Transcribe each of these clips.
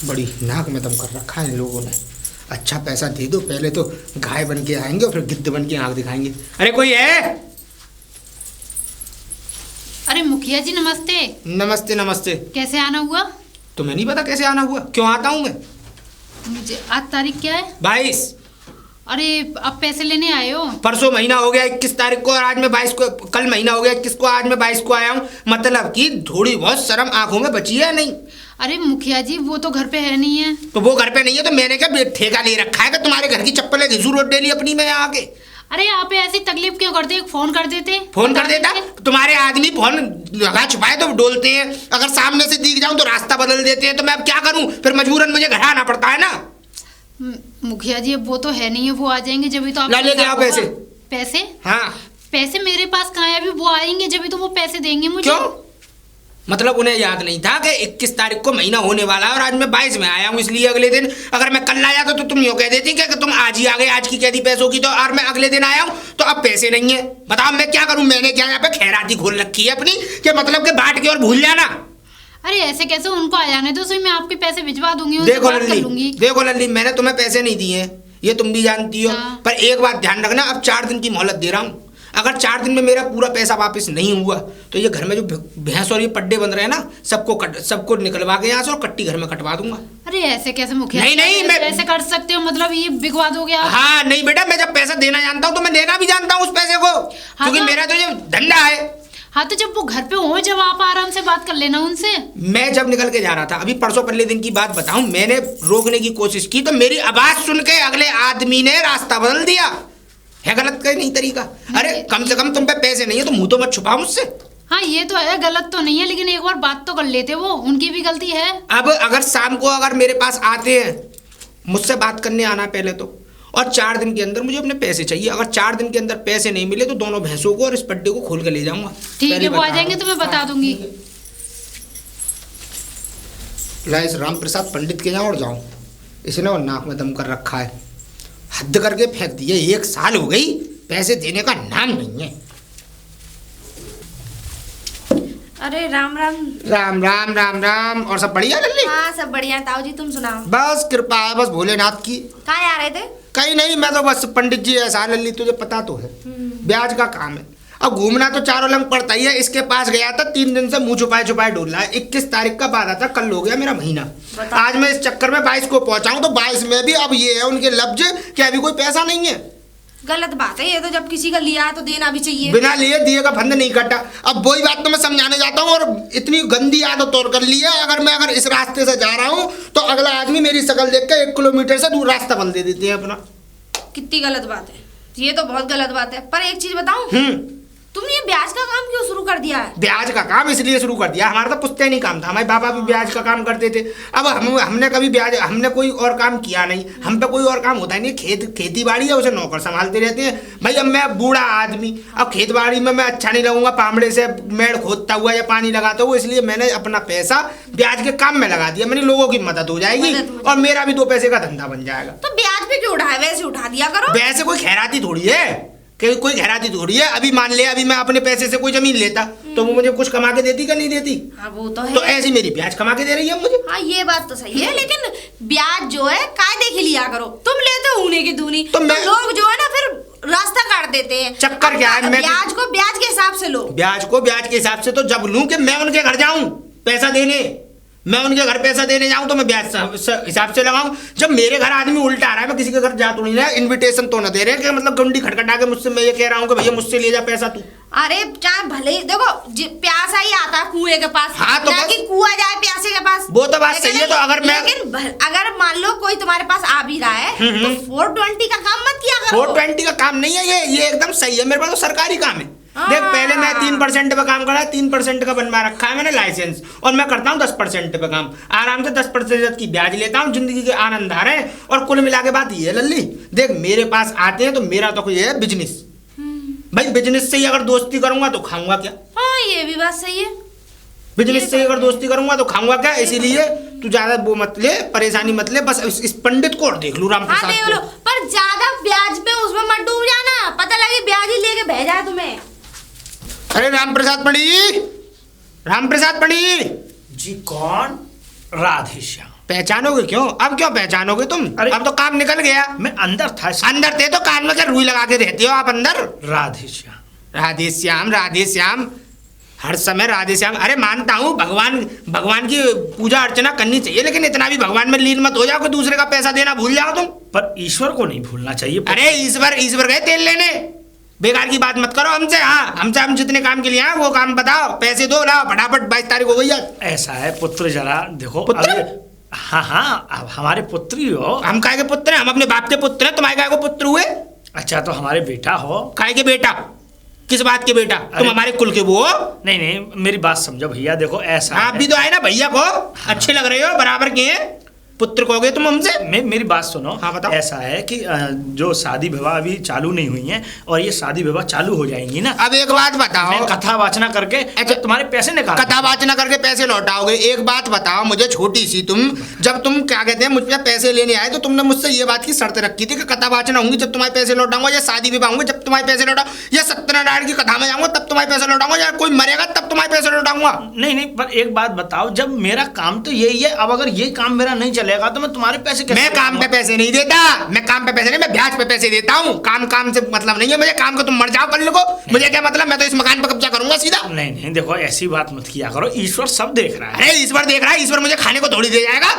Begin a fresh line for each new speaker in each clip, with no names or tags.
बड़ी नाक में दम कर रखा है इन लोगों ने। अच्छा पैसा दे दो, पहले तो गाय बन के आएंगे और फिर गिद्ध बन के आंख दिखाएंगे। अरे कोई है?
अरे मुखिया जी नमस्ते।
नमस्ते नमस्ते।
कैसे आना हुआ?
तुम्हें नहीं पता कैसे आना हुआ? क्यों आता हूँ मैं?
मुझे आज तारीख क्या है?
22।
अरे अब पैसे लेने आए हो?
परसों महीना हो गया 21 तारीख को और आज मैं 22 को, कल महीना हो गया 21 को, आज मैं 22 को आया हूँ। मतलब कि थोड़ी बहुत शर्म आंखों में बची है नहीं?
अरे मुखिया जी वो तो घर पे है नहीं है।
तो वो घर पे नहीं है तो मैंने क्या ठेका ले रखा है कि तुम्हारे घर की चप्पलें घिसू रोड डेली अपनी में आके?
अरे आप ऐसी तकलीफ क्यों करते? एक फोन कर देते।
फोन कर देता? तुम्हारे आदमी फोन लगा छुपाए तो डोलते हैं, अगर सामने से दिख जाऊं तो रास्ता बदल देते हैं, तो मैं अब क्या करूं? फिर मजबूरन मुझे घर आना पड़ता है ना।
मुखिया जी वो तो है नहीं है, वो आ जाएंगे जब भी तो आप
लेके आओ पैसे।
पैसे?
हाँ
पैसे मेरे पास कहाँ है? अभी वो आएंगे जब भी तो वो पैसे देंगे मुझे।
क्यों? मतलब उन्हें याद नहीं था कि 21 तारीख को महीना होने वाला है और आज मैं 22 में आया हूँ, इसलिए अगले दिन अगर मैं कल आया तो तुम यूँ कह देती कि तुम आज ही आ गए, आज की कह दी पैसों की, तो और मैं अगले दिन आया हूँ तो अब पैसे नहीं है। बताओ मैं क्या करूँ? मैंने क्या यहाँ पे खैराती खोल रखी है अपनी कि मतलब कि बांट के और भूल जाना?
अरे ऐसे कैसे? उनको आ जाने दो, मैं आपके पैसे भिजवा दूंगी।
देखो लल्ली, देखो लल्ली, मैंने तुम्हें पैसे नहीं दिए हैं, ये तुम भी जानती हो।
हाँ।
पर एक बात ध्यान रखना, अब 4 दिन की मोहलत दे रहा हूँ। अगर 4 दिन में मेरा पूरा पैसा वापस नहीं हुआ तो ये घर में जो भैंस और ये पड्डे बन रहे हैं ना, सबको निकलवा के यहाँ से और कट्टी घर में कटवा दूंगा।
अरे ऐसे कैसे मुखिया?
नहीं मैं
ऐसे कर सकते हो? मतलब ये बिकवा दोगे आप?
हाँ नहीं बेटा, मैं जब पैसा देना जानता हूँ तो मैं देना भी जानता हूँ उस पैसे को, क्योंकि मेरा तो ये धंधा है।
हाँ तो जब वो घर पे हो, जब आप आराम से बात कर लेना उनसे। मैं
जब निकल के जा रहा था, अभी परसों पहले दिन की बात बताऊं, मैंने रोकने की कोशिश की तो मेरी आवाज सुन के अगले आदमी ने रास्ता बदल दिया। है गलत का नहीं तरीका? अरे कम से कम तुम पे पैसे नहीं है तो मुंह तो मत छुपाओ मुझसे।
हाँ ये तो है, गलत तो नहीं है, लेकिन एक बार बात तो कर लेते, वो उनकी भी गलती है।
अब अगर शाम को अगर मेरे पास आते हैं, मुझसे बात करने आना पहले तो, और 4 दिन के अंदर मुझे अपने पैसे चाहिए। अगर 4 दिन के अंदर पैसे नहीं मिले तो दोनों भैंसों को और इस पट्टे को खोल के ले जाऊंगा।
ठीक है, वो आ जाएंगे तो मैं बता दूंगी।
इस राम प्रसाद पंडित के यहाँ और जाऊं, इसने और नाक में दम कर रखा है, हद करके फेंक दिए। 1 साल हो गई, पैसे देने का नाम नहीं है।
अरे राम राम।
राम राम राम राम। और सब बढ़िया लल्ली?
हाँ सब बढ़िया। ताऊ जी तुम सुनाओ।
बस कृपा है बस भोलेनाथ की।
कहाँ आ रहे थे?
कहीं नहीं, मैं तो बस पंडित जी ऐसा लल्ली, तुझे पता तो है ब्याज का काम है। अब घूमना तो चारों लंग पड़ता ही है। इसके पास गया था, 3 दिन से मुंह छुपाए छुपाए डोल रहा है। 21 तारीख का वादा था, कल हो गया मेरा महीना। आज मैं इस चक्कर में 22 को पहुंचाऊं तो 22 में भी अब ये है उनके लफ्ज कि अभी कोई पैसा नहीं है।
गलत बात है ये तो, जब किसी का लिया तो देना भी चाहिए।
बिना लिए दिए का फंद नहीं कटा। अब वही बात तो मैं समझाने जाता हूँ और इतनी गंदी आदत तौर कर ली है, अगर इस रास्ते से जा रहा हूँ तो अगला आदमी मेरी शक्ल देख के 1 किलोमीटर से दूर रास्ता बदल दे देते हैं अपना।
कितनी गलत बात है ये तो, बहुत गलत बात है। पर एक चीज बताऊं, तुमने ये ब्याज का काम क्यों शुरू कर दिया है?
ब्याज का काम इसलिए शुरू कर दिया, हमारा तो पुश्तैनी काम था, हमारे पापा भी ब्याज का काम करते थे। अब हमने कभी हमने कोई और काम किया नहीं, हम पे कोई और काम होता ही नहीं। खेती बाड़ी है, उसे नौकर संभालते रहते हैं। भाई अब मैं बूढ़ा आदमी, अब खेत बाड़ी में मैं अच्छा नहीं लगूंगा पामड़े से मेड़ खोदता हुआ या पानी लगाता हुआ, इसलिए मैंने अपना पैसा ब्याज के काम में लगा दिया। मैंने लोगों की मदद हो जाएगी और मेरा भी 2 पैसे का धंधा बन जाएगा।
तो ब्याज पे क्यों उठाए? वैसे उठा दिया करो।
वैसे कोई खैराती थोड़ी है, कोई खैराती थोड़ी है। अभी मान ले, अभी मैं अपने पैसे से कोई जमीन लेता तो वो मुझे कुछ कमा के देती क्या नहीं देती?
हाँ वो तो है।
तो ऐसी मेरी ब्याज कमा के दे रही है मुझे।
हाँ ये बात तो सही है, लेकिन ब्याज जो है कायदे के लिया करो। तुम लेते हो ऊने की दूनी, तो लोग जो है ना फिर रास्ता काट देते हैं।
चक्कर क्या है?
ब्याज को ब्याज के हिसाब से लो।
ब्याज को ब्याज के हिसाब से तो जब लूं कि मैं उनके घर जाऊं पैसा देने, मैं उनके घर पैसा देने जाऊं तो मैं ब्याज हिसाब से लगाऊं। जब मेरे घर आदमी उल्टा आ रहा है, मैं किसी के घर जा तो नहीं रहा, इनविटेशन तो ना दे रहे हैं कि मतलब गंडी खटखटा के मुझसे मैं ये कह रहा हूं कि भैया मुझसे ले जा पैसा तू।
अरे चाहे भले देखो प्यासा ही आता है कुएं के पास,
हाँ तो
कि कुआं जाए प्यासे के पास।
वो तो बात सही है। तो
अगर मान लो कोई तुम्हारे पास आ भी रहा है तो 420 का काम मत किया करो।
420 का काम नहीं है ये एकदम सही है। मेरे पास तो सरकारी काम है। देख पहले मैं 3% पे काम करा, 3% का बनवा रखा है मैंने लाइसेंस, और मैं करता हूँ 10% पे काम। आराम से 10% की ब्याज लेता हूँ, जिंदगी के आनंद आ रहे हैं। और कुल मिला के बात ये है लल्ली, देख मेरे पास आते हैं तो मेरा तो ये है बिजनेस। भाई बिजनेस से ही अगर दोस्ती करूंगा तो खाऊंगा क्या?
हाँ ये भी बात सही है।
बिजनेस से अगर दोस्ती करूंगा तो खाऊंगा क्या? इसीलिए तू ज्यादा वो मत ले, परेशानी मत ले। बस इस पंडित को और देख लू राम प्रसाद को।
पर ज्यादा ब्याज पे उसमें मत डूब जाना, पता लगे ब्याज ही लेके भेजा है तुम्हें।
अरे राम प्रसाद पंडित, राम प्रसाद पंडित
जी कौन? राधे श्याम।
पहचानोगे क्यों? अब क्यों पहचानोगे तुम?
अरे
अब तो काम निकल गया।
मैं अंदर था।
अंदर थे तो कान में क्या रुई लगा के रहते हो आप अंदर?
राधे श्याम
राधे श्याम, राधे श्याम, हर समय राधे श्याम। अरे मानता हूँ भगवान की पूजा अर्चना करनी चाहिए, लेकिन इतना भी भगवान में लीन मत हो जाओ कि दूसरे का पैसा देना भूल जाओ तुम।
पर ईश्वर को नहीं भूलना चाहिए।
अरे ईश्वर गए तेल लेने, बेकार की बात मत करो हमसे। हाँ, हमसे हम जितने काम के लिए आए वो काम बताओ, पैसे दो, लाओ फटाफट, 22 तारीख हो गई है।
ऐसा है पुत्र, जरा देखो।
पुत्र?
हाँ, अब हमारे पुत्र ही हो।
हम काय के पुत्र हैं? हम अपने बाप के पुत्र हैं, तुम्हारे काय को पुत्र हुए?
अच्छा, तो हमारे बेटा हो।
काय के बेटा? किस बात के बेटा? तुम हमारे कुल के वो हो?
नहीं, मेरी बात समझो भैया, देखो ऐसा
आप भी तो आए ना भैया को। हाँ। अच्छे लग रहे हो, बराबर के हैं। पुत्र कहोगे तुम हमसे?
मेरी बात सुनो।
हाँ, बताओ।
ऐसा है कि जो शादी विवाह अभी चालू नहीं हुई है, और ये शादी विवाह चालू हो जाएंगी ना।
अब एक बात बताओ,
मैं कथा वाचना करके
अच्छा
तुम्हारे पैसे निकाल,
कथा वाचना करके पैसे लौटाओगे? एक बात बताओ मुझे छोटी सी, जब तुम क्या कहते हैं मुझसे पैसे लेने आए तो तुमने मुझसे ये बात की शर्त रखी थी कि कथा वाचना होंगी जब तुम्हारे पैसे लौटाऊंगा, या शादी विवाह होंगे जब तुम्हारे पैसे लौटाऊं, या सत्यनारायण की कथा में जाऊंगा तब तुम्हारे पैसे लौटाऊंगा, या कोई मरेगा तब तुम्हारे पैसे लौटाऊंगा।
नहीं, पर एक बात बताओ, जब मेरा काम तो यही है, अब अगर ये काम मेरा नहीं चलेगा तो मैं तुम्हारे पैसे कैसे?
मैं काम पे पैसे नहीं देता, मैं काम पे पैसे नहीं, मैं ब्याज पे पैसे देता हूँ। काम से मतलब नहीं है मुझे, काम को तुम मर जाओ कल को, मुझे क्या मतलब? मैं तो इस मकान पर कब्जा करूंगा सीधा।
नहीं, देखो ऐसी बात मत किया करो, ईश्वर सब देख रहा है।
अरे ईश्वर देख रहा है? ईश्वर मुझे खाने को थोड़ी दे जाएगा,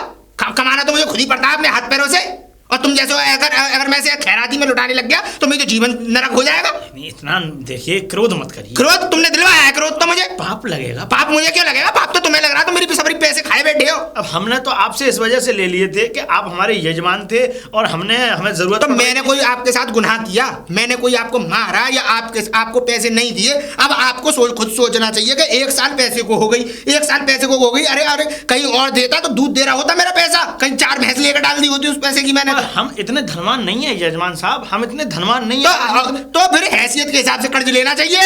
कमाना तो मुझे खुद ही पड़ता है अपने हाथ पैरों से। और तुम जैसे अगर मैं से खैराती में लुटाने लग गया तो मेरा जीवन नरक हो जाएगा।
नहीं, इतना देखिए, क्रोध मत करिए।
क्रोध तुमने दिलवाया है, क्रोध तो मुझे
पाप लगेगा।
पाप मुझे क्यों लगेगा? पाप तो तुम्हें लग रहा, तो मेरी सबरी पैसे खाए बैठे हो।
अब हमने तो आपसे इस वजह से ले लिए थे कि आप हमारे यजमान थे और हमें जरूरत।
तो मैंने कोई आपके साथ गुनाह किया? मैंने कोई आपको मारा या आपको पैसे नहीं दिए? अब आपको खुद सोचना चाहिए कि 1 साल पैसे को हो गई, 1 साल पैसे को हो गई। अरे कहीं और देता तो दूध दे रहा होता मेरा पैसा, कहीं 4 भैंस लेकर डाल दी होती उस पैसे की मैंने।
हम इतने धनवान नहीं है यजमान साहब, हम इतने धनवान नहीं है।
तो फिर हैसियत के हिसाब से कर्ज लेना चाहिए।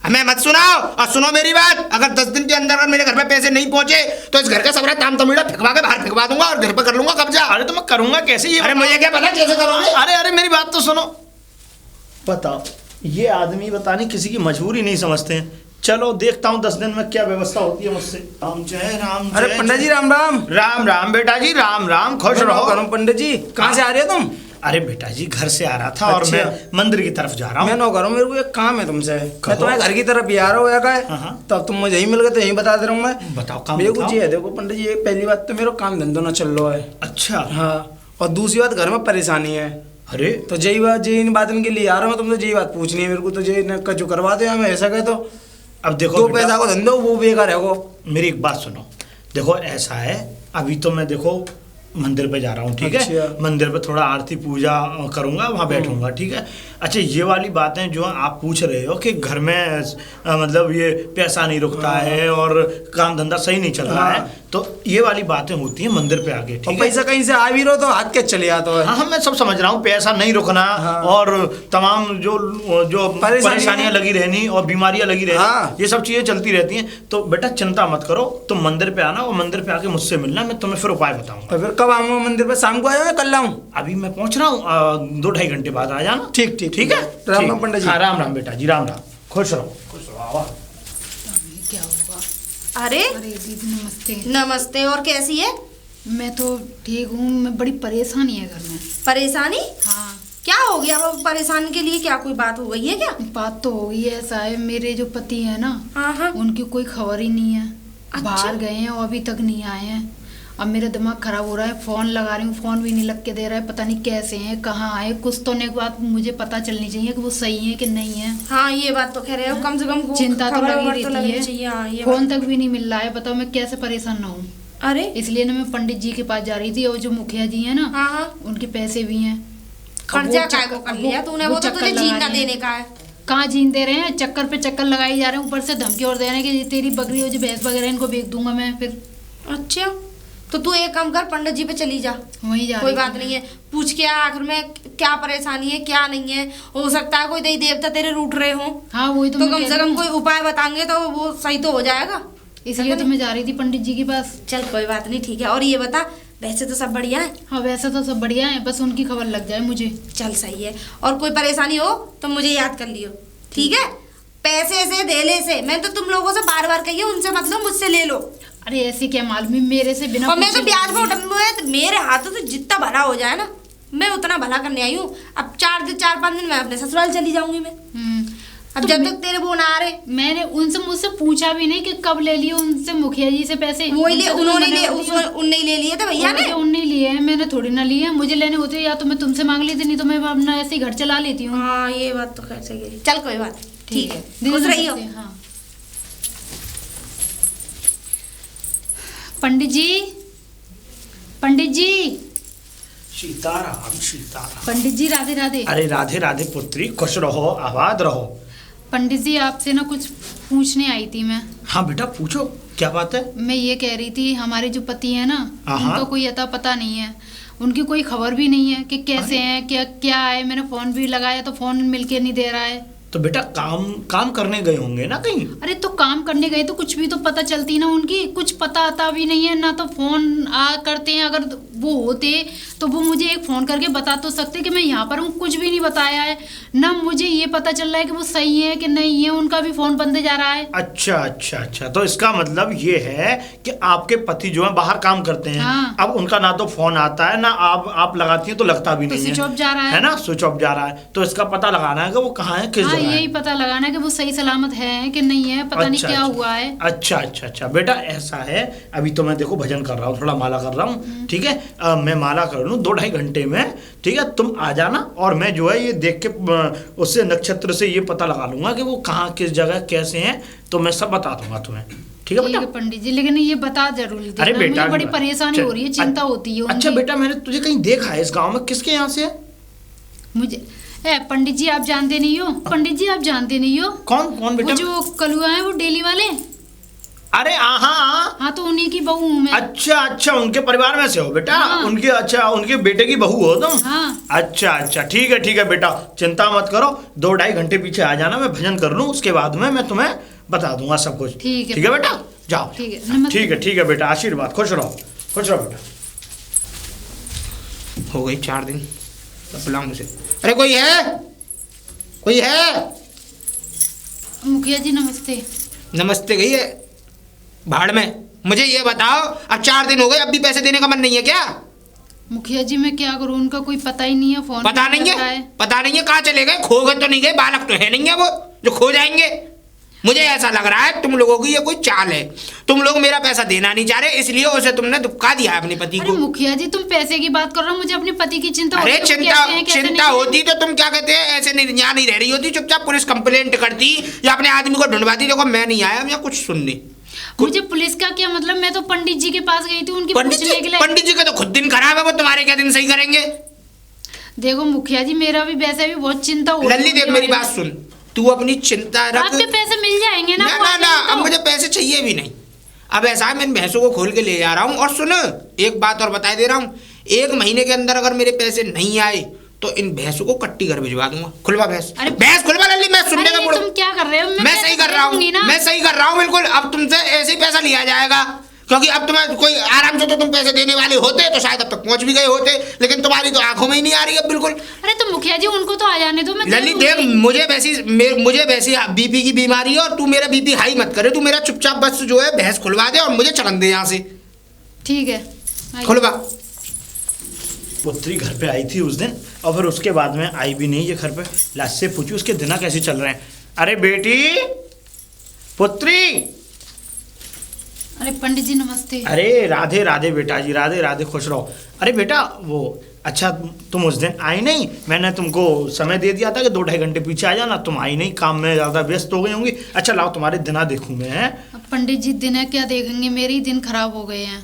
हमें मत सुनाओ, और सुनो मेरी बात, अगर 10 दिन के अंदर मेरे घर पे पैसे नहीं पहुंचे तो इस घर का सबरा ताम तमीड़ा फेंकवा के बाहर फेंकवा दूंगा और घर पे कर लूंगा कब्जा।
अरे तो मैं करूंगा कैसे ये?
अरे मुझे क्या पता कैसे करोगे?
अरे मेरी बात तो सुनो। बताओ, ये आदमी बताने किसी की मजबूरी नहीं समझते हैं। चलो देखता हूँ 10 दिन में क्या व्यवस्था होती है मुझसे। राम जय राम।
अरे पंडित जी राम राम।
राम राम बेटा जी, राम राम, खुश रहो।
पंडित जी कहाँ से आ रहे हो तुम?
अरे बेटा जी, घर से आ रहा था। और मैं मंदिर की तरफ जा रहा हूँ।
मैं नौकर हूँ, मेरे को एक काम है तुमसे। मैं तुम्हारे घर की तरफ भी आ रहा हूँ, तब तुम मुझे यही मिल गए तो यही बता दे रहा हूँ मैं।
बताओ काम।
मेरे को जी है, देखो पंडित जी, पहली बात तो मेरा काम धंधो ना चल रहा है।
अच्छा।
हाँ, और दूसरी बात घर में परेशानी है।
अरे
तो यही बात इनके लिए आ रहा हूँ, तुमसे यही बात पूछनी है मेरे को। तो ये जो करवा दो हमें, ऐसा कहे तो।
अब देखो,
2 पैसा को धंधो वो बेकार है वो।
मेरी एक बात सुनो, देखो ऐसा है, अभी तो मैं देखो मंदिर पे जा रहा हूँ, ठीक है? मंदिर पे थोड़ा आरती पूजा करूँगा, वहाँ बैठूंगा, ठीक है? अच्छा, ये वाली बातें जो आप पूछ रहे हो कि घर में मतलब ये पैसा नहीं रुकता है और काम धंधा सही नहीं चल रहा है, तो ये वाली बातें होती हैं मंदिर पे आगे, ठीक है?
पैसा कहीं से आ भी रहो तो हाथ के चले आता है।
हाँ, मैं सब समझ रहा हूँ, पैसा नहीं रुकना और तमाम जो परेशानियां लगी रहनी और बीमारियां लगी रहनी, ये सब चीजें चलती रहती हैं। तो बेटा चिंता मत करो, तुम मंदिर पे आना और मंदिर पे आके मुझसे मिलना, मैं तुम्हें फिर उपाय बताऊंगा।
तो फिर कब आऊंगा मंदिर पे? शाम को आया मैं कल आऊँ?
अभी मैं पहुंच रहा हूँ, 2-2.5 घंटे बाद आ जाना।
ठीक ठीक
ठीक है।
राम राम पंडित जी।
हाँ, राम राम बेटा जी, राम राम, खुश रहो, खुश रहो। आवा।
क्या होगा?
अरे
दीदी नमस्ते।
नमस्ते। और कैसी है?
मैं तो ठीक हूँ, मैं बड़ी परेशानी है घर में।
परेशानी?
हाँ।
क्या हो गया? वो परेशान के लिए क्या कोई बात हो गई है क्या?
बात तो हो गई है। ऐसा है, मेरे जो पति है ना,
हाँ।
उनकी कोई खबर ही नहीं है।
अच्छा।
बाहर गए हैं और अभी तक नहीं आए हैं। अब मेरा दिमाग खराब हो रहा है, फोन लगा रही हूँ, फोन भी नहीं लग के दे रहा है। पता नहीं कैसे हैं, कहाँ आए। कुछ तो एक बात मुझे पता चलनी चाहिए कि वो सही है कि नहीं है।
हाँ, ये बात तो कह रहे हो, कम से कम
चिंता तो लगी रहती है।
हाँ,
फोन तक भी नहीं मिल रहा है। बताओ मैं कैसे परेशान ना हूँ।
अरे
इसलिए ना मैं पंडित जी के पास जा रही थी, और जो मुखिया जी है ना,
हाँ,
उनके पैसे भी हैं।
खर्चा काय को कर लिया तूने? वो तो तुझे जीना देने का है।
कहाँ जीन दे रहे हैं, चक्कर पे चक्कर लगाई जा रहे हैं, ऊपर से धमकी और दे रहे हैं कि तेरी बकरी और जो भैंस वगैरह इनको बेच दूंगा मैं फिर।
अच्छा, तो तू एक काम कर, पंडित जी पे चली जा।
वहीं जा।
कोई बात नहीं है, पूछ के आखिर में क्या परेशानी है क्या नहीं है। हो सकता है कोई देवी देवता तेरे रूठ रहे हो।
हाँ, वही तो
कम से कम कोई उपाय बताएंगे तो वो सही तो हो जाएगा।
इसलिए तो मैं जा रही थी पंडित जी के पास।
चल कोई बात नहीं, ठीक है। और ये बता, वैसे तो सब बढ़िया है?
हाँ, वैसे तो सब बढ़िया है, बस उनकी खबर लग जाए मुझे।
चल सही है। और कोई परेशानी हो तो मुझे याद कर लियो, ठीक है? पैसे से धेले से मैं तो तुम लोगों से बार बार कही है, उनसे मतलब मुझसे ले लो।
अरे ऐसे क्या मालूम है, मेरे से बिना
और मैं तो
पूछे
ब्याज में
लगी।
उठा हुआ है, तो मेरे हाथों से जितना भला हो जाए ना मैं उतना भला करने आई हूँ। अब 4-5 दिन मैं अपने ससुराल चली जाऊंगी मैं। अब जब तक तेरे वो ना आ रहे।
मैंने उनसे मुझसे पूछा भी नहीं कि कब ले लिए उनसे मुखिया जी से पैसे।
वो ले उन्होंने ले लिए थे भैया ने।
उन्होंने लिए हैं, मैंने थोड़ी ना लिए हैं। मुझे लेने होते या तो मैं तुमसे मांग लेती, नहीं तो मैं अपना ऐसे ही घर चला लेती हूँ।
हाँ ये बात तो खैर सही है। चल कोई बात ठीक है,
दीदी
खुश रहियो।
हाँ। पंडित जी, पंडित जी,
सीताराम सीताराम।
पंडित जी राधे राधे।
अरे राधे राधे पुत्री, खुश रहो, आबाद रहो।
पंडित जी आपसे ना कुछ पूछने आई थी मैं।
हाँ बेटा पूछो, क्या बात है?
मैं ये कह रही थी, हमारे जो पति है ना,
हाँ।
उनका कोई अता पता नहीं है, उनकी कोई खबर भी नहीं है कि कैसे हैं, क्या क्या है। मैंने फोन भी लगाया तो फोन मिलके नहीं दे रहा है।
तो बेटा काम करने गए होंगे ना कहीं।
अरे तो काम करने गए तो कुछ भी तो पता चलती ना उनकी, कुछ पता आता भी नहीं है ना। तो फोन करते हैं, अगर वो होते तो वो मुझे एक फोन करके बता तो सकते कि मैं यहाँ पर हूँ। कुछ भी नहीं बताया है ना। मुझे ये पता चल रहा है कि वो सही है कि नहीं है, उनका भी फोन बंद जा रहा है।
अच्छा अच्छा अच्छा, तो इसका मतलब ये है कि आपके पति जो है बाहर काम करते हैं।
हाँ।
अब उनका ना तो फोन आता है ना आप लगाती हैं तो लगता भी
तो
नहीं है।
स्विच ऑफ जा रहा है
ना, स्विच ऑफ जा रहा है। तो इसका पता लगाना है कि वो कहाँ है, किस
हाँ,
जगह है।
यही पता लगाना है कि वो सही सलामत है कि नहीं है, पता नहीं क्या हुआ है।
अच्छा अच्छा अच्छा बेटा, ऐसा है, अभी तो मैं देखो भजन कर रहा हूँ, थोड़ा माला कर रहा हूँ, ठीक है। मैं माला कर लूँ 2-2.5 घंटे में, ठीक है। तुम आ जाना और मैं जो है ये देख के उससे नक्षत्र से ये पता लगा लूंगा कि वो कहाँ किस जगह कैसे हैं, तो मैं सब बता दूंगा तुम्हें, ठीक है बेटा।
पंडित जी, लेकिन ये बता जरूर देना।
अरे बेटा,
मुझे बड़ी परेशानी हो रही है, चिंता होती है।
अच्छा बेटा, मैंने तुझे कहीं देखा है इस गांव में, किसके यहाँ से है?
मुझे पंडित जी आप जानते नहीं हो, पंडित जी आप जानते नहीं हो।
कौन बेटा?
वो जो कलुआ है, वो डेली वाले।
अरे हाँ,
तो उन्हीं की बहू हूँ मैं।
अच्छा अच्छा, उनके परिवार में से हो बेटा।
हाँ।
उनके बेटे की बहू हो तुम।
हाँ।
अच्छा अच्छा, ठीक है बेटा, चिंता मत करो। 2-2.5 घंटे पीछे आ जाना, मैं भजन कर लूँ, उसके बाद में मैं तुम्हें बता दूंगा सब कुछ।
ठीक है
बेटा, जाओ। ठीक है बेटा, आशीर्वाद, खुश रहो बेटा।
हो गई 4 दिन, बुलाऊं मुझे। अरे कोई है?
मुखिया जी नमस्ते।
नमस्ते गई है भाड़ में। मुझे ये बताओ, अब 4 दिन हो गए, अब भी पैसे देने का मन नहीं है क्या?
मुखिया जी मैं क्या करूँ, उनका कोई पता ही नहीं है। फोन
पता नहीं है कहाँ चले गए? खो गए तो नहीं गए? बालक तो है नहीं है वो जो खो जाएंगे। मुझे ऐसा लग रहा है तुम लोगों की ये कोई चाल है। तुम लोग मेरा पैसा देना नहीं चाह रहे, इसलिए उसे तुमने धुपका दिया है अपने पति को।
मुखिया जी तुम पैसे की बात कर रहे हो, मुझे अपने पति की चिंता।
अरे चिंता होती तो तुम क्या कहते हैं, ऐसे यहाँ नहीं रह रही होती, चुपचाप पुलिस कंप्लेंट करती या अपने आदमी को ढूंढवाती। देखो मैं नहीं आया या कुछ सुनने।
मुझे पुलिस का क्या मतलब, मैं तो पंडित जी के पास गई थी उनकी पूछने के लिए।
पंडित जी का तो खुद दिन खराब है, वो तुम्हारे क्या दिन सही करेंगे?
देखो मुखिया जी, मेरा भी वैसे भी बहुत चिंता हो रही है।
लल्ली देख मेरी बात सुन, तू अपनी चिंता रख।
आपके पैसे मिल जाएंगे ना?
ना, अब मुझे पैसे चाहिए भी नहीं। अब ऐसा है, मैं भैंसों को खोल के ले जा रहा हूँ। और सुन, एक बात और बता दे रहा हूँ, 1 महीने के अंदर अगर मेरे पैसे नहीं आए तो इन भैंसों को कट्टी घर भिजवा दूंगा। खुलवा भैंस, भैंस खुलवा लल्ली। मैं सुनने में
तुम क्या कर रहे हो?
मैं सही कर रहा हूँ बिल्कुल। अब तुमसे ऐसे ही पैसा लिया जाएगा, क्योंकि अब तुम्हें कोई आराम से तो तुम पैसे देने वाले होते तो शायद अब तक पहुंच भी गए होते, लेकिन तुम्हारी तो आंखों में ही नहीं आ रही है बिल्कुल।
अरे तो मुखिया जी उनको तो आ जाने दो।
लल्ली देख, मुझे वैसी बीपी की बीमारी है और तू मेरा बीपी हाई मत करे। तू मेरा चुपचाप बस जो है भैंस खुलवा दे और मुझे चलन दे यहाँ से।
ठीक है,
खुलवा।
पुत्री घर पे आई थी उस दिन और फिर उसके बाद में आई भी नहीं ये घर पे। लास्ट से पूछी उसके दिन कैसे चल रहे हैं। अरे बेटी, पुत्री।
अरे पंडित जी नमस्ते।
अरे राधे राधे बेटा जी, राधे राधे, खुश रहो। अरे बेटा वो अच्छा, तुम उस दिन आई नहीं, मैंने तुमको समय दे दिया था कि 2-2.5 घंटे पीछे आ जाना, तुम आई नहीं, काम में ज़्यादा व्यस्त हो गई होंगी। अच्छा लाओ तुम्हारे दिना देखूँ मैं।
पंडित जी दिन क्या देखेंगे, मेरे ही दिन खराब हो गए हैं।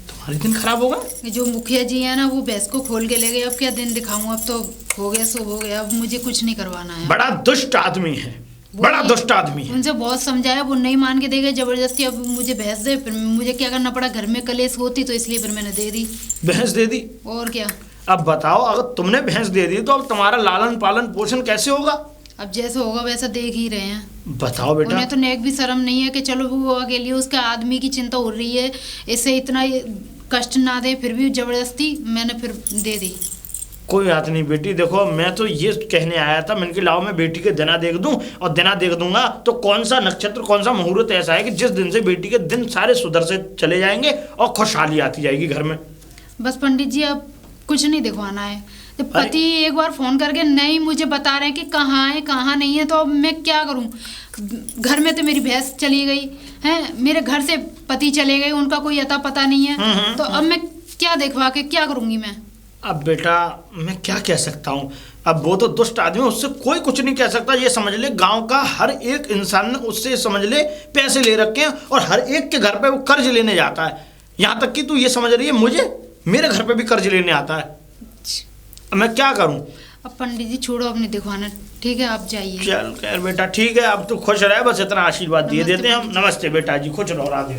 तुम्हारे दिन खराब होगा?
जो मुखिया जी है ना, वो भैंस को खोल के ले गए। अब क्या दिन दिखाऊं, अब तो हो गया सो हो गया, अब मुझे कुछ नहीं करवाना है।
बड़ा दुष्ट आदमी है, बड़ा दुष्ट आदमी है।
उनसे बहुत समझाया, वो नहीं मान के दे गए जबरदस्ती। अब मुझे भैंस दे, फिर मुझे क्या करना पड़ा, घर में कलेश होती तो इसलिए फिर मैंने दे दी।
भैंस दे दी?
और क्या।
अब बताओ, अगर तुमने भैंस दे दी तो अब तुम्हारा लालन पालन पोषण कैसे होगा?
अब जैसे होगा वैसा देख ही रहे हैं।
बताओ बेटा।
उन्हें तो नेक भी शर्म नहीं है कि चलो वो अकेली, उसका आदमी की चिंता हो रही है, इससे इतना कष्ट ना दे, फिर भी जबरदस्ती मैंने फिर दे दी।
कोई बात नहीं बेटी, देखो मैं तो ये कहने आया था, मैंने कि लाओ मैं बेटी के दिना देख दूं, और दिना देख दूंगा तो कौन सा नक्षत्र कौन सा मुहूर्त ऐसा है कि जिस दिन से बेटी के दिन सारे सुधर से चले जाएंगे और खुशहाली आती जाएगी घर में।
बस पंडित जी अब कुछ नहीं दिखवाना है। जब पति एक बार फोन करके नहीं मुझे बता रहे हैं कि कहाँ है कहाँ नहीं है, तो अब मैं क्या करूँ? घर में तो मेरी भैंस चली गई है, मेरे घर से पति चले गए, उनका कोई अता पता नहीं है, तो अब मैं क्या दिखवा के क्या करूँगी मैं?
अब बेटा मैं क्या कह सकता हूँ, अब वो तो दुष्ट आदमी, उससे कोई कुछ नहीं कह सकता। ये समझ ले गांव का हर एक इंसान ने उससे समझ ले पैसे ले रखे हैं, और हर एक के घर पे वो कर्ज लेने जाता है। यहाँ तक कि तू ये समझ रही है मुझे मेरे घर पे भी कर्ज लेने आता है। अब मैं क्या करूँ?
अब पंडित जी छोड़ो अपने दिखवाना, ठीक है आप जाइए।
चल खैर बेटा ठीक है, अब तू खुश रहे, बस इतना आशीर्वाद दिए देते हैं हम। नमस्ते बेटा जी, खुश रहो। राधे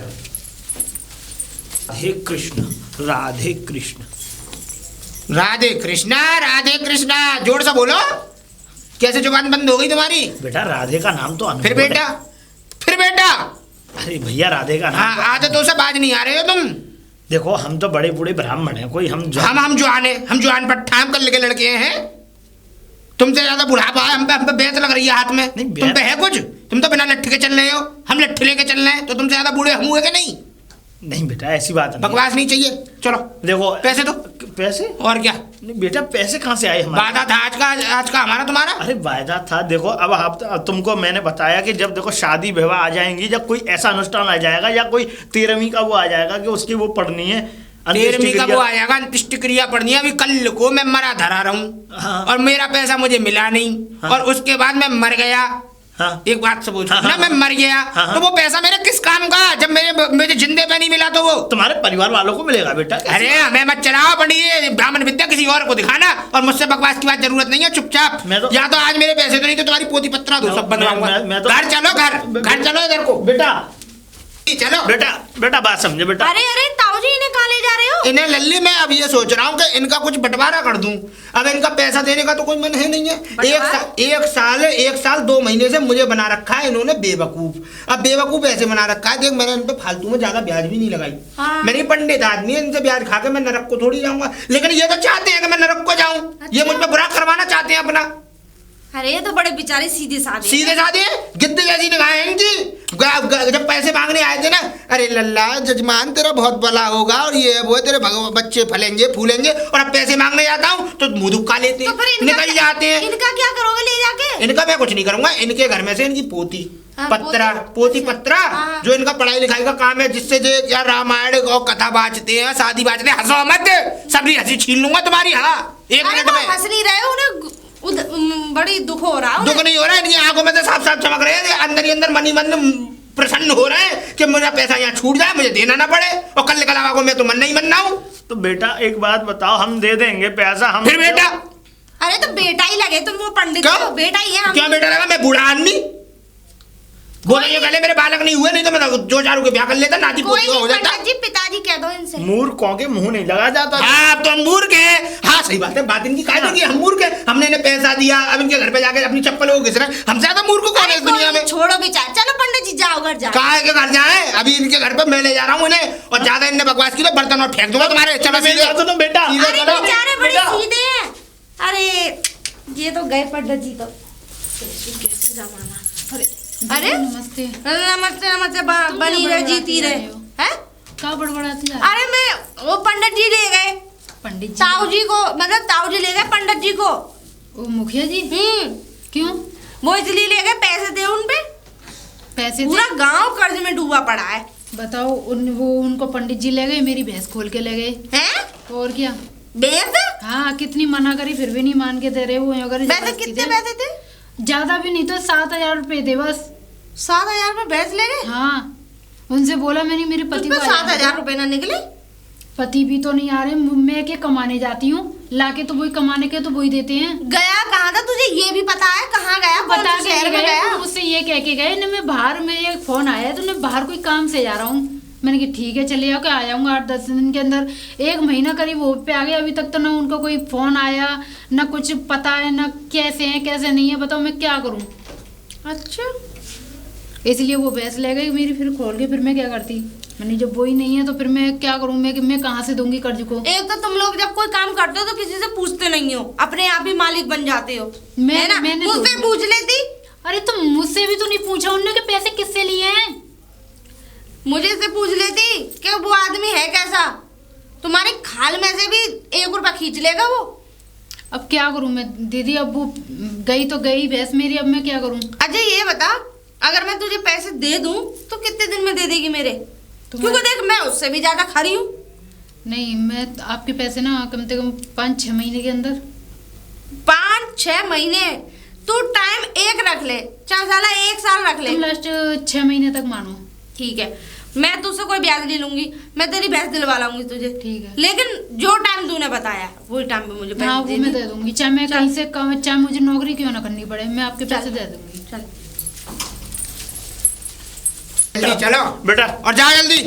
राधे कृष्ण, राधे कृष्ण,
राधे कृष्णा, राधे कृष्णा, जोर से बोलो। कैसे जुबान बंद हो गई तुम्हारी?
बेटा राधे का नाम तो अनमोल
फिर बेटा, फिर बेटा।
अरे भैया राधे का नाम
हाँ आदतों से बाज नहीं आ रहे हो तुम।
देखो हम तो बड़े बूढ़े ब्राह्मण हैं, कोई हम
जवान है, हम जवान पर ठाम कर लेके लड़के हैं। तुमसे ज्यादा बुढ़ापा है, हम पे बेत लग रही है हाथ में। तुम पे है कुछ? तुम तो बिना लट्ठी के चल रहे हो, हम लट्ठी लेके चल रहे हैं, तो तुमसे ज्यादा बूढ़े हम हुए कि नहीं?
नहीं बेटा ऐसी बात नहीं,
बकवास नहीं चाहिए। चलो
देखो
पैसे दो।
पैसे?
और क्या?
नहीं बेटा पैसे कहाँ से आए हमारे?
वादा था आज का हमारा तुम्हारा।
अरे वायदा था, देखो अब तुमको मैंने बताया कि जब देखो शादी विवाह आ जाएंगी, जब कोई ऐसा अनुष्ठान आ जाएगा या कोई 13वीं का वो आ जाएगा कि उसकी वो पढ़नी है,
13वीं का वो आएगा, अंत्येष्टि क्रिया पढ़नी है। अभी कल को मैं मरा धरा रहा हूँ और मेरा पैसा मुझे मिला नहीं, और उसके बाद मैं मर गया। एक बात से पूछो ना, मैं मर गया तो वो पैसा मेरे किस काम का, जब मेरे जिंदे पे नहीं मिला तो वो
तुम्हारे परिवार वालों को मिलेगा बेटा।
अरे हमें मत चलाओ पंडित, ब्राह्मण विद्या किसी और को दिखाना, और मुझसे बकवास की बात जरूरत नहीं है। चुपचाप या तो आज मेरे पैसे तो नहीं तो तुम्हारी पोती पत्रा दो सब बनवाऊंगा। घर चलो, घर चलो इधर को
बेटा,
चलो
बेटा बात समझे बेटा।
अरे ताऊ जी इन्हें कहाँ ले जा रहे हो?
इन्हें लल्ली मैं अब ये सोच रहा हूँ कि इनका कुछ बंटवारा कर दूं। अब इनका पैसा देने का तो कोई मन है नहीं है। एक साल 2 महीने से मुझे बना रखा है इन्होंने बेवकूफ। अब बेवकूफ ऐसे बना रखा है कि मैंने इन पे फालतू में ज्यादा ब्याज भी नहीं लगाई। मेरी पंडित आदमी है, इनसे ब्याज खा के मैं नरक को थोड़ी जाऊंगा, लेकिन ये तो चाहते हैं कि मैं नरक को जाऊं। ये मुझ पर बुरा करवाना चाहते हैं अपना।
अरे ये तो बड़े बेचारे सीधे साधे
गिद्ध जैसी निगाह है इनकी। जब पैसे मांगने आए थे ना, अरे लल्ला जजमान तेरा बहुत भला होगा और ये वो तेरे बच्चे फलेंगे फूलेंगे, और अब पैसे मांगने जाता हूँ तो मुंह दुखा लेते हैं, तो निकल जाते हैं।
इनका क्या करोगे ले जाके?
इनका मैं कुछ नहीं करूंगा। इनके घर में से इनकी पोती पत्रा जो इनका पढ़ाई लिखाई का काम है, जिससे जो यार रामायण और कथा बाँचते हैं, शादी बाँचते हैं। हंसो मत, सबरी हंसी छीन लूंगा तुम्हारी। हाँ 1 मिनट में
हंस नहीं रहे, उन्हें बड़ी दुख हो रहा है।
दुख नहीं हो रहा है, इनकी आंखों में से साफ साफ चमक रहे हैं, अंदर ही अंदर मनी मन प्रसन्न हो रहे हैं कि मेरा पैसा यहाँ छूट जाए, मुझे देना ना पड़े, और कल निकला को मैं तो मन नहीं बनना हूँ।
तो बेटा एक बात बताओ, हम दे देंगे पैसा। हम
फिर बेटा?
अरे तो बेटा ही लगे तुम, वो पंडित हो, बेटा ही है।
क्या बेटा लगा? मैं बूढ़ा आदमी बोले ये गले मेरे बालक नहीं हुए, नहीं तो मैं जो चारों के ब्याह कर लेता, नाती पोती हो जाता।
जी पिताजी कह दो इनसे।
मूर्खों के मुंह नहीं लगा जाता।
हाँ तो हम मूर्ख हैं। हाँ सही बात है, बात इनकी कायदे की, हम मूर्ख हैं। हमने इन्हें पैसा दिया, अब इनके घर पे जाके अपनी चप्पल वो घिस रहे हैं। हमसे ज्यादा मूर्ख कौन है इस दुनिया में?
छोड़ो बेचारे, चलो पंडित जी जाओ घर जाओ।
कहाँ के घर जाए? अभी इनके घर पे मैं ले जा रहा हूँ इन्हें, और ज्यादा इनने बकवास की तो बर्तन और फेंक दूंगा तुम्हारे। चलो
बेटा,
बेचारे बड़े सीधे हैं। अरे ये तो गए पंडित जी तो। कैसे जमाना। अरे
नमस्ते
नमस्ते बनी रहे जीती रहे हैं।
क्या बड़बड़ाती है?
अरे मैं वो पंडित जी ले गए,
पंडित जी
ताऊ जी को, मतलब ताऊ जी ले गए पंडित जी को।
वो मुखिया जी? क्यों?
वो इसलिए ले गए पैसे दे उन पे।
पैसे
पूरा गांव कर्ज में डूबा पड़ा है।
बताओ उनको पंडित जी ले गए, मेरी भैंस खोल के ले गए
हैं?
और क्या?
भैंस?
हाँ कितनी मना करी फिर भी नहीं मान के दे रहे वो। अगर
वैसे कितने पैसे थे?
ज्यादा भी नहीं तो 7,000 रुपए थे बस।
7,000 में भैंस ले गए?
हाँ उनसे बोला मैंने मेरे पति को
7,000 रुपए ना निकले।
पति भी तो नहीं आ रहे, मैं क्या कमाने जाती हूँ, लाके तो वही कमाने के तो वही देते हैं।
गया कहाँ था तुझे ये भी पता है? कहाँ गया?
बता के
शहर में
गया, मुझसे ये कह के गए मैं बाहर, में एक फोन आया तो मैं बाहर कोई काम से जा रहा हूँ। मैंने कहा ठीक है चले जाओ, आ जाऊंगा 8-10 दिन के अंदर। 1 महीना करीब हो पे आ गया, अभी तक तो ना उनका कोई फोन आया, ना कुछ पता है, ना कैसे हैं कैसे नहीं है। बताओ मैं क्या करूँ?
अच्छा
इसलिए वो भैंस ले गई मेरी, फिर खोल के फिर मैं क्या करती? मैंने जब वो ही नहीं है तो फिर मैं क्या करूं, मैं कहाँ से दूंगी कर्ज को।
एक तो तुम लोग जब कोई काम करते हो तो किसी से पूछते नहीं हो, अपने आप ही मालिक बन जाते हो। मैंने मुझसे पूछ लेती।
अरे तुम मुझसे भी तो नहीं पूछा उनने कि पैसे किससे लिए हैं।
मुझे से पूछ लेती कि वो आदमी है कैसा, तुम्हारी खाल में से भी 1 रुपया खींच लेगा वो।
अब क्या करूं मैं दीदी, अब वो गई तो गई भैंस मेरी, अब मैं क्या करूं।
अच्छा ये बता, अगर मैं तुझे पैसे दे दूं तो कितने दिन में दे देगी मेरे? क्योंकि देख मैं उससे भी ज्यादा खरी हूँ।
नहीं, मैं आपके पैसे ना कम से कम 5-6 महीने के अंदर।
5-6 महीने? तू टाइम 1 रख ले, चाहे साला 1 साल रख ले।
तुम लास्ट 6 महीने तक मानो।
ठीक है, मैं तुझसे कोई ब्याज नहीं लूंगी, मैं तेरी भैंस दिलवा लाऊंगी तुझे।
ठीक है,
लेकिन जो टाइम तूने बताया वही टाइम पे मुझे पैसे
हाँ वो मैं दे दूंगी, चाहे मैं कहीं से चाहे मुझे नौकरी क्यों ना करनी पड़े, मैं आपके पैसे दे दूंगी।
चल
जल्दी चलो
बेटा,
और जाओ जल्दी,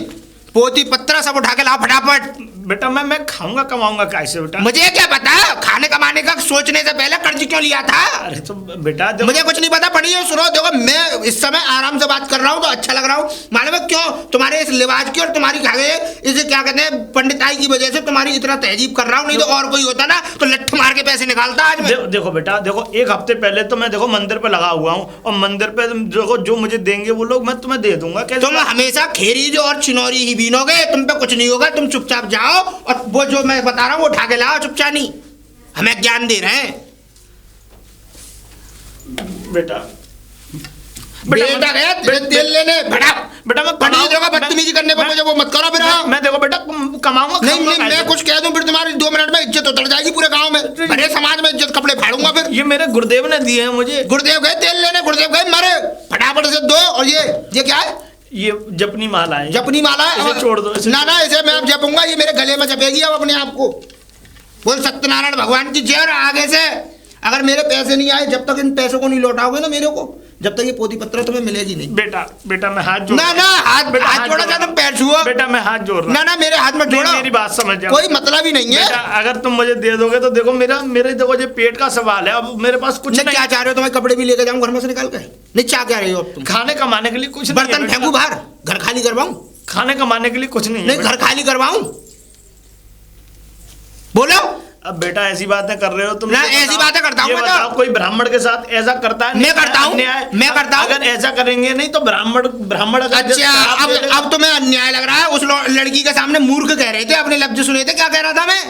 पोती पत्रा सब उठा के लाओ फटाफट।
बेटा मैं खाऊंगा कमाऊंगा कैसे बेटा?
मुझे क्या पता, खाने कमाने का सोचने से पहले कर्ज क्यों लिया था?
अरे तो बेटा
मुझे कुछ नहीं पता, पढ़िए सुनो। देखो मैं इस समय आराम से बात कर रहा हूँ तो अच्छा लग रहा हूँ, मालूम है क्यों? तुम्हारे इस लिबाज की और तुम्हारी इसे क्या कहते हैं पंडिताई की वजह से तुम्हारी इतना तहजीब कर रहा हूँ। नहीं तो और कोई होता ना तो लट्ठ मार के पैसे निकालता आज मैं।
देखो बेटा, देखो 1 हफ्ते पहले तो मैं देखो मंदिर पे लगा हुआ हूँ, और मंदिर पे देखो जो मुझे देंगे वो लोग मैं तुम्हें दे दूंगा।
तुम हमेशा खेरीज और चिनौरी ही बीनोगे, तुम पे कुछ नहीं होगा। तुम चुपचाप जाओ और वो जो मैं बता रहा हूँ वो उठा के लाओ चुपचाप। नहीं हमें ज्ञान दे रहे हैं
बेटा।
बेटा गया तेल लेने भड़ा
बेटा मैं
बदतमीजी करने पर मुझे वो मत करो फिर।
मैं देखो बेटा कमाऊंगा।
नहीं मैं कुछ कह दूं फिर तुम्हारी 2 मिनट में इज्जत उतर जाएगी पूरे गांव में, बड़े समाज में इज्जत कपड़े फाड़ूंगा फिर।
ये मेरे गुरुदेव ने दिए हैं मुझे।
गुरुदेव गए तेल लेने, गुरुदेव गए मरे, फटाफट से दो। और ये क्या है?
ये जपनी माला है।
जपनी माला है?
इसे छोड़ दो।
ना इसे मैं अब जपूंगा, ये मेरे गले में जपेगी अब अपने आप को। बोल सत्यनारायण भगवान की जय। और आगे से अगर मेरे पैसे नहीं आए, जब तक इन पैसों को नहीं लौटाओगे ना मेरे को, जब तक ये पोती पत्र तुम्हें मिलेगी नहीं।
बेटा मैं हाथ जोड़।
ना हाथ जोड़ा जा, तुम पैर छुओ।
बेटा मैं हाथ जोड़ रहा।
ना मेरे हाथ में जोड़ो।
मेरी बात समझ जाओ,
कोई मतलब ही नहीं है।
बेटा अगर तुम मुझे दे दोगे तो देखो मेरे देखो ये पेट का सवाल है, अब मेरे पास कुछ नहीं।
क्या चाह रहे हो? तुम्हारे कपड़े भी लेके जाऊं घर में से निकाल कर? नहीं क्या कह रहे हो अब तुम?
खाने कमाने के लिए कुछ नहीं।
बर्तन फेंकू बाहर, घर खाली करवाऊं?
खाने कमाने के लिए कुछ नहीं,
घर खाली करवाऊं? बोलो।
अब बेटा ऐसी बातें कर रहे हो तुम।
ना ऐसी बातें करता हूँ मैं तो।
कोई ब्राह्मण के साथ ऐसा करता है?
मैं करता हूँ, मैं करता हूँ।
अगर ऐसा करेंगे नहीं तो ब्राह्मण
अच्छा अब तुम्हें अन्याय लग रहा है? उस लड़की के सामने मूर्ख कह रहे थे, अपने लफ्ज सुने थे, क्या कह रहा था मैं?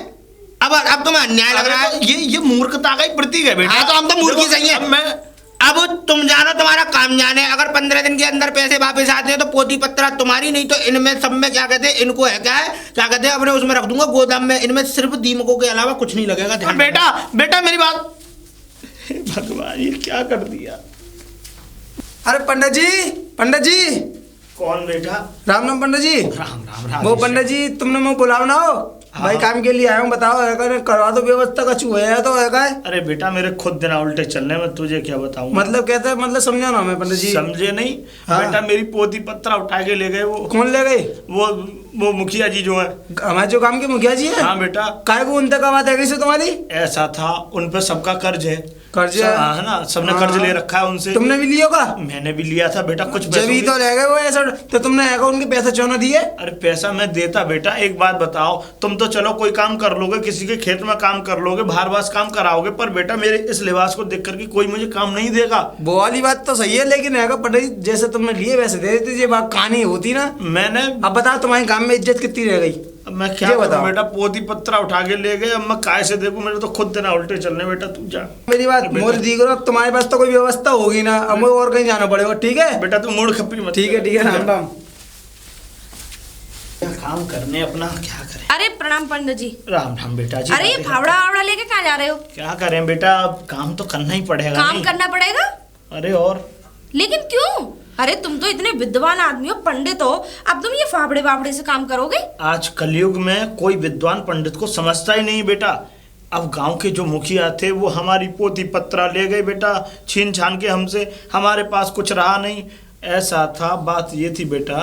अब तुम्हें अन्याय लग रहा है?
ये मूर्खता का ही प्रतीक है बेटा।
हाँ तो हम तो मूर्ख ही सही है। अब तुम जानो, तुम्हारा काम जाने। अगर 15 दिन के अंदर पैसे वापस आते हैं तो पोती पत्रा तुम्हारी, नहीं तो इनमें सब में क्या कहते हैं, इनको है क्या कहते हैं, अपने उसमें रख दूंगा गोदाम में। इनमें सिर्फ दीमकों के अलावा कुछ नहीं लगेगा।
बेटा मेरी बात। भगवान ये क्या कर दिया?
अरे पंडित जी।
कौन बेटा?
राम राम पंडित जी।
राम।
वो पंडित जी तुमने मुझे बुलाओ ना हो। भाई काम के लिए आया हूँ, बताओ करवा दो व्यवस्था का चूहे है तो है।
अरे बेटा मेरे खुद दिन उल्टे चलने में, तुझे क्या बताऊं?
मतलब कहते हैं, मतलब समझा ना मैं पंडित जी।
समझे नहीं?
हाँ।
बेटा मेरी पोती पत्रा उठा के ले गए। वो
कौन ले गए?
वो मुखिया जी जो है,
हमारे जो काम के मुखिया जी है।
हाँ बेटा।
काय को उन तक आवाज है कैसे तुम्हारी?
ऐसा था, उन पे सबका कर्ज है।
कर्ज है?
है ना, सबने कर्ज ले रखा है उनसे।
तुमने भी लिया होगा?
मैंने भी लिया था बेटा कुछ पैसे।
जब तो ले गए वो ऐसा, तो तुमने उनके पैसा क्यों ना दिए?
अरे पैसा मैं देता बेटा। एक बात बताओ, तुम तो चलो कोई काम कर लोगे, किसी के खेत में काम कर लोगे, बाहर बास काम कराओगे, पर बेटा मेरे इस लिबास को देख करके कोई मुझे काम नहीं देगा।
वो वाली बात तो सही है, लेकिन पंडित जी जैसे तुमने लिए वैसे दे देते। ये बात कहानी होती ना।
मैंने
अब बताओ तुम्हारे काम में इज्जत कितनी रह गई?
अब मैं क्या बताऊं बेटा, पोती पत्रा उठा के ले गए। अब मैं काय से देखूं? मेरे तो खुद देना उल्टे चलने। बेटा तू जा।
मेरी बात मोर दी करो, अब तुम्हारे पास तो कोई व्यवस्था होगी ना, अब मुझे और कहीं जाना पड़ेगा। ठीक है
बेटा तू मूड खप्पी मत।
ठीक है राम राम।
काम करने अपना क्या करें।
अरे प्रणाम पंडित जी।
राम राम बेटा जी।
अरे ये फावड़ा लेके कहाँ जा रहे हो?
क्या करें बेटा, अब काम तो करना ही पड़ेगा।
काम करना पड़ेगा?
अरे और
लेकिन क्यों? अरे तुम तो इतने विद्वान आदमी हो, पंडित हो, अब तुम ये फावड़े से काम करोगे?
आज कलयुग में कोई विद्वान पंडित को समझता ही नहीं बेटा। अब गांव के जो मुखिया थे वो हमारी पोती पत्रा ले गए बेटा, छीन छान के हमसे। हमारे पास कुछ रहा नहीं। ऐसा था, बात ये थी बेटा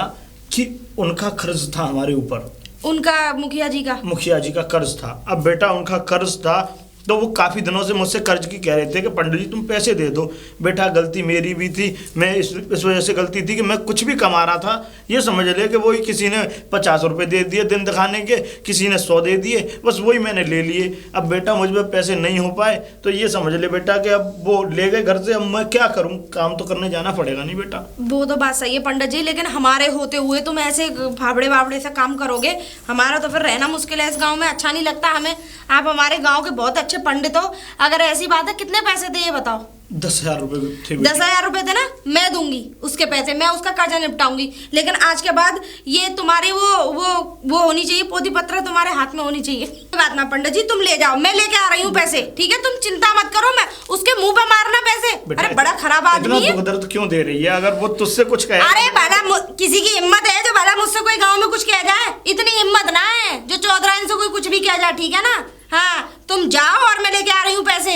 कि उनका कर्ज था हमारे ऊपर।
उनका मुखिया जी का
कर्ज था। अब बेटा उनका कर्ज था, तो वो काफ़ी दिनों से मुझसे कर्ज की कह रहे थे कि पंडित जी तुम पैसे दे दो। बेटा गलती मेरी भी थी, मैं इस वजह से गलती थी कि मैं कुछ भी कमा रहा था, ये समझ ले कि वही किसी ने 50 रुपये दे दिए दिन दिखाने के, किसी ने 100 दे दिए, बस वही मैंने ले लिए। अब बेटा मुझ में पैसे नहीं हो पाए तो ये समझ ले बेटा कि अब वो ले गए घर से, अब मैं क्या करूँ, काम तो करने जाना पड़ेगा नहीं बेटा।
वो तो बात सही है पंडित जी, लेकिन हमारे होते हुए तुम ऐसे फावड़े वावड़े से काम करोगे, हमारा तो फिर रहना मुश्किल है इस गांव में, अच्छा नहीं लगता हमें। आप हमारे गांव के बहुत अच्छे पंडित हो, अगर ऐसी बात है कितने पैसे थे ये बताओ।
10,000 रुपये थे।
10,000 रुपए थे ना, मैं दूंगी उसके पैसे, मैं उसका कर्जा निपटाऊंगी, लेकिन आज के बाद ये तुम्हारी वो होनी चाहिए, पोथी पत्र तुम्हारे हाथ में होनी चाहिए। बात ना पंडित जी, तुम ले जाओ, मैं लेके आ रही हूँ पैसे, ठीक है, तुम चिंता मत करो, मैं उसके मुंह पे मारना पैसे। अरे बड़ा खराब आदमी है।
इतना दर्द क्यों दे रही है, अगर वो तुझसे कुछ कहे।
अरे भला किसी की हिम्मत है जो भला मुझसे कोई गाँव में कुछ कह जाए, इतनी हिम्मत ना है जो चौधराइन से कोई कुछ भी कह जाए, ठीक है ना। हाँ तुम जाओ और मैं लेके आ रही हूँ पैसे।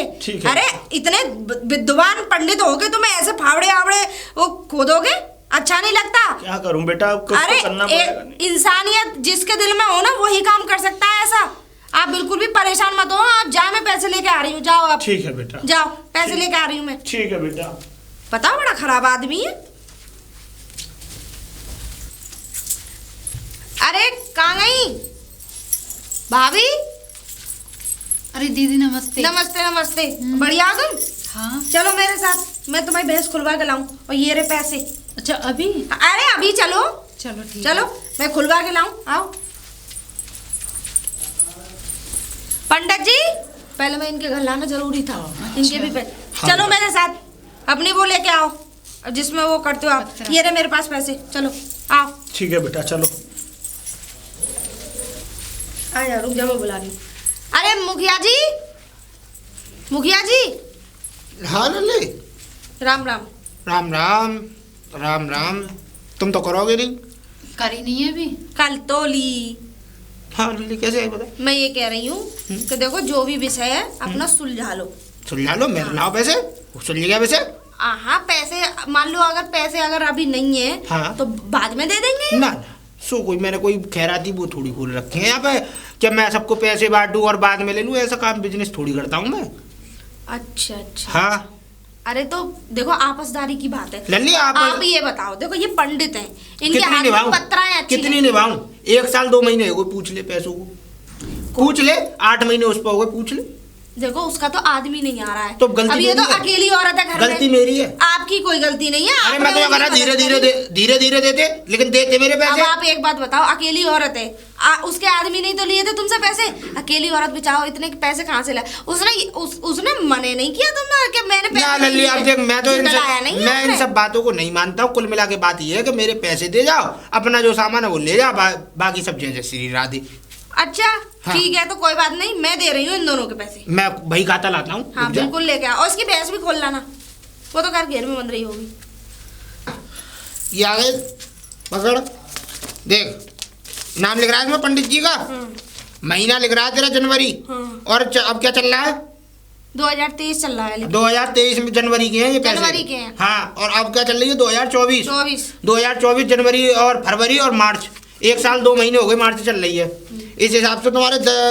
अरे इतने विद्वान पंडित हो गए, तुम्हें ऐसे फावड़े आवड़े वो खोदोगे, अच्छा नहीं लगता।
क्या करूं बेटा,
अरे इंसानियत जिसके दिल में हो ना वही काम कर सकता है ऐसा। आप बिल्कुल भी परेशान मत हो, आप जाओ, मैं पैसे लेके आ रही हूँ, जाओ आप।
ठीक है बेटा,
जाओ, पैसे लेके आ रही हूँ मैं।
ठीक है बेटा।
पता बड़ा खराब आदमी है। अरे कहाँ गई भाभी?
अरे दीदी नमस्ते।
नमस्ते नमस्ते, बढ़िया हो तुम?
हाँ
चलो मेरे साथ, मैं तुम्हारी भैंस खुलवा के लाऊं, और ये रहे पैसे।
अच्छा अभी?
अरे अभी चलो।
चलो ठीक,
चलो मैं खुलवा के लाऊं, आओ। पंडित जी पहले मैं इनके घर लाना जरूरी था। अच्छा। इनके भी पैसे। चलो मेरे साथ, अपनी वो लेके आओ जिसमें वो करते हो आप। ये रहे मेरे पास पैसे, चलो आओ।
ठीक है बेटा चलो।
आ जा, रुक जा, मैं बुला रही हूँ। अरे मुखिया जी, मुखिया जी।
हाँ लल्ली,
राम राम।
राम राम राम राम। तुम तो करोगे नहीं।
करी नहीं है अभी,
कल तो ली।
हाँ लल्ली कैसे आई बता।
मैं ये कह रही हूँ कि देखो जो भी विषय है अपना सुलझा लो।
सुलझा लो, मेरे लाओ पैसे, सुलझ गया वैसे।
हाँ पैसे मान लो, अगर पैसे अगर अभी नहीं है
हाँ।
तो बाद में दे देंगे।
ना ना, सो कोई मैंने कोई खैराती वो थोड़ी खोल रखे हैं यहाँ पे कि मैं सबको पैसे बांटूं और बाद में ले लूँ, ऐसा काम बिजनेस थोड़ी करता हूँ मैं।
अच्छा अच्छा।
हाँ
अरे तो देखो आपसदारी की बात है
लल्ली,
आप ये बताओ, देखो ये पंडित हैं, इनके
कितनी
हाथ
निभाऊं,
में पत्राएं अच्छी
कितनी
हैं।
निभाऊं? 1 साल 2 महीने हो गए, पूछ ले पैसों को, पूछ ले, 8 महीने उस पर हो गए, पूछ ले।
देखो उसका तो आदमी नहीं आ रहा है,
तो गलती
अब ये तो
मेरी है।
अकेली औरत है घर में।
गलती मेरी है।
आपकी कोई गलती नहीं है।
अरे
आपने
मैं तो
उनकी
कह रहा
मदद
धीरे धीरे देते, लेकिन देते मेरे
अब
पैसे।
आप एक बात बताओ, अकेली औरत है, उसके आदमी नहीं तो लिए थे तुमसे पैसे? अकेली औरत बचाओ, इतने पैसे कहाँ से लाए? उसने मने नहीं किया तुम कि मैंने पैसे
ना लल्ली, अब देख मैं तो मैं इन सब बातों को नहीं मानता हूँ। कुल मिला के बात ये है कि मेरे पैसे दे जाओ, अपना जो सामान है वो ले जाओ, बाकी सब जय श्री राधे।
अच्छा
हाँ।
ठीक है, तो कोई बात नहीं, मैं दे रही हूँ इन दोनों के पैसे।
मैं भाई खाता लाता हूँ।
हाँ बिल्कुल लेके आओ, और उसकी भैंस भी खोल लाना, वो तो घर घेर में बंद रही होगी।
ये आ गए, पकड़ देख, नाम लिख रहा है इसमें पंडित जी का, महीना लिख रहा है तेरा जनवरी, और अब क्या चल रहा है?
2023 चल रहा है, लेकिन
2023 में जनवरी के हैं ये पैसे।
जनवरी के हैं।
हाँ, और अब क्या चल रही है? 2024
24
जनवरी और फरवरी और मार्च, 1 साल 2 महीने हो गए, मार्च चल रही है। इस हिसाब से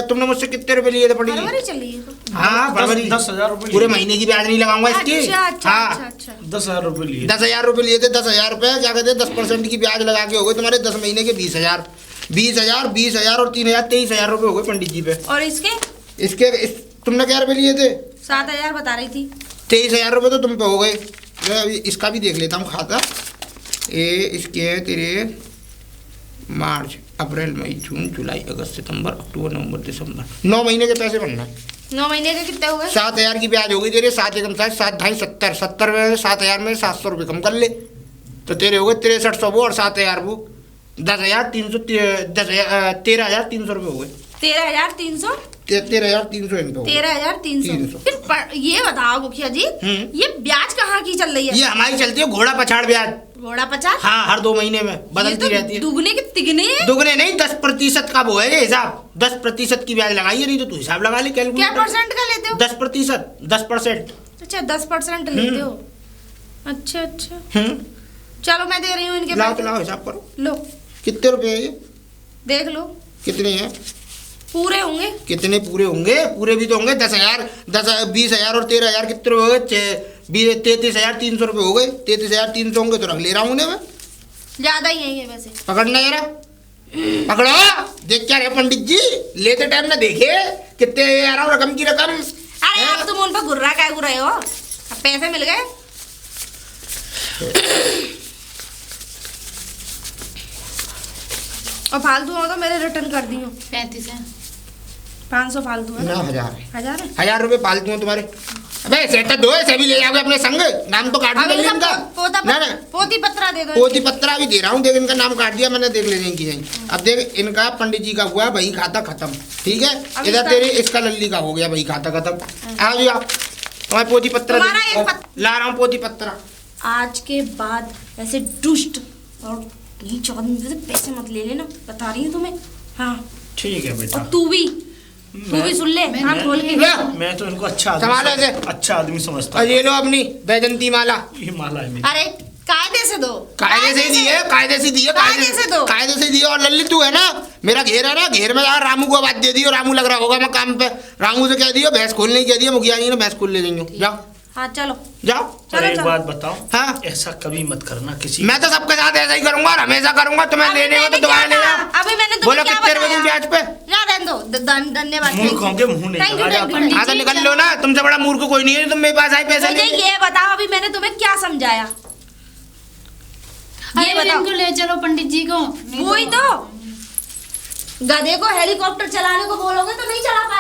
तुमने मुझसे कितने रुपए लिए थे पंडित जी?
फरवरी चल रही है।
हाँ फरवरी।
10,000 रुपये
पूरे महीने की ब्याज नहीं लगाऊंगा इसकी।
अच्छा।
10,000 रुपये लिए।
10,000 रुपये लिए थे। 10,000 रुपये क्या कहते हैं, 10% की ब्याज लगा के हो गए तुम्हारे 10 महीने के 20,000 20,000 और 3,000 23,000 रुपये हो गए पंडित जी पे।
और इसके
तुमने क्या रुपये लिए थे?
7,000 बता रही थी।
23,000 रुपये तो तुम पे हो गए। मैं अभी इसका भी देख लेता हूँ खाता। इसके हैं तेरे मार्च अप्रैल मई जून जुलाई अगस्त सितंबर अक्टूबर नवंबर दिसंबर, 9 महीने के पैसे बनना है।
9 महीने के कितने हो गए?
7,000 की ब्याज होगी तेरे। 7 एकम 7 7 ढाई 70 70 में 7,000 में 700 रुपये कम कर ले तो तेरे हो गए 6300 वो और 7,000 वो 13,300 रुपये हो गए।
13,300
13,300 इनके हो गए।
13,300। फिर ये बताओ मुखिया जी, ये ब्याज कहाँ की चल रही है?
ये हमारी चलती है घोड़ा पछाड़ ब्याज।
घोड़ा 50?
हाँ, हर 2 महीने में बदलती रहती है।
दुगने के तिगने?
दुगने नहीं, 10% का वो है ये हिसाब। 10% की ब्याज लगाई है, नहीं तो तू हिसाब लगा ले कैलकुलेटर।
क्या परसेंट का लेते हो?
10%। 10%।
अच्छा 10% लेते हो। अच्छा चलो मैं दे रही हूँ इनके
लाओ
पैसे।
तो लाओ, हिसाब करो।
लो
कितने रुपए है ये?
देख लो
कितने हैं?
पूरे होंगे।
कितने पूरे होंगे? पूरे भी तो होंगे। 10,000, 20,000 और 13,000 कितने हो गए? 33,300 रुपये हो गए। 33,300 होंगे तो रख ले रहा हूँ उन्हें मैं।
ज्यादा ही है ये वैसे।
पकड़ना जरा, पकड़ो। देख क्या रहे पंडित जी, लेते टाइम ना देखे कितने आ रहा हूँ रकम की रकम।
अरे अब तुम उन पर गुर्रा क्या गुर्रा हो, अब पैसे मिल गए। और फालतू हो तो मेरे रिटर्न कर दियो।
35 है।
500 फालतू है
ना,
ना?
1000 है।
1000 है?
1000 रुपये फालतू हैं तुम्हारे। अबे सेट दो, ऐसे भी ले जाओगे अपने संग। नाम तो काट
अब
दिया
इनका
इनका।
पोता
ना ना,
पोती पत्रा दे दो।
पोती पत्रा भी दे रहा हूँ। देख इनका नाम काट दिया मैंने, देख लेने की जाएंगे। अब देख इनका पंडित जी का हुआ बही खाता खत्म, ठीक है।
अब
इधर
इसका-
तेरे इसका लल्ली का हो गया बही खाता खत्म। आओ जी आओ, तुम्हारे पोती पत्रा
तुम्हारा एक
ला रहा हूँ पोती पत्रा।
आज के बाद ऐसे दुष्ट और नीच आदमी से पैसे मत ले लेना, बता रही हूँ तुम्हें। हाँ,
ठीक है बेटा।
और तू भी सुन ले कान खोल के।
ले।
मैं तो इनको
संभालो ऐसे।
अच्छा आदमी समझता
और
हूँ।
ये लो अपनी बैजंती माला।
ये माला है मेरी।
अरे कायदे से दो,
कायदे से दी है, कायदे से दी है,
कायदे से दो।
कायदे से दी है। और लल्ली तू है ना, मेरा घेर है ना, घेर में यार रामू को आवाज दे दी। रामू लग रहा होगा मैं काम पे, रामू से कह दियो भैंस खोलने की कह दिया, मुखिया जी ने भैंस खोल ले देंगे। जाओ
हाँ चलो
जाओ।
पर एक
चलो।
बात बताओ,
हाँ।
ऐसा कभी मत करना किसी।
मैं तो सबके साथ ऐसा ही करूंगा और हमेशा करूंगा। तुम्हें
अभी
लेने हो तो
मैंने
दोबारा ले
क्या
जाओ।
कहा? अभी मैंने तुम्हें
बोलो
क्या
कितने रुपए दूं
बताया?
ब्याज पे?
जा रहने दो, धन्यवाद।
मूर्खों के मुंह नहीं
Thank you,
लगा
thank you,
जाता।
thank you।
हाँ तो निकल लो ना, तुमसे बड़ा मूर्ख कोई नहीं है। तुम मेरे पास आए पैसे
मुझे
नहीं।
ये बताओ अभी मैंने तुम्हें क्या समझाया, ये
अरे
बताओ।
इनको ले चलो पंडित जी को।
वही तो, गधे को हेलीकॉप्टर चलाने को बोलोगे तो नहीं चला पाएगा।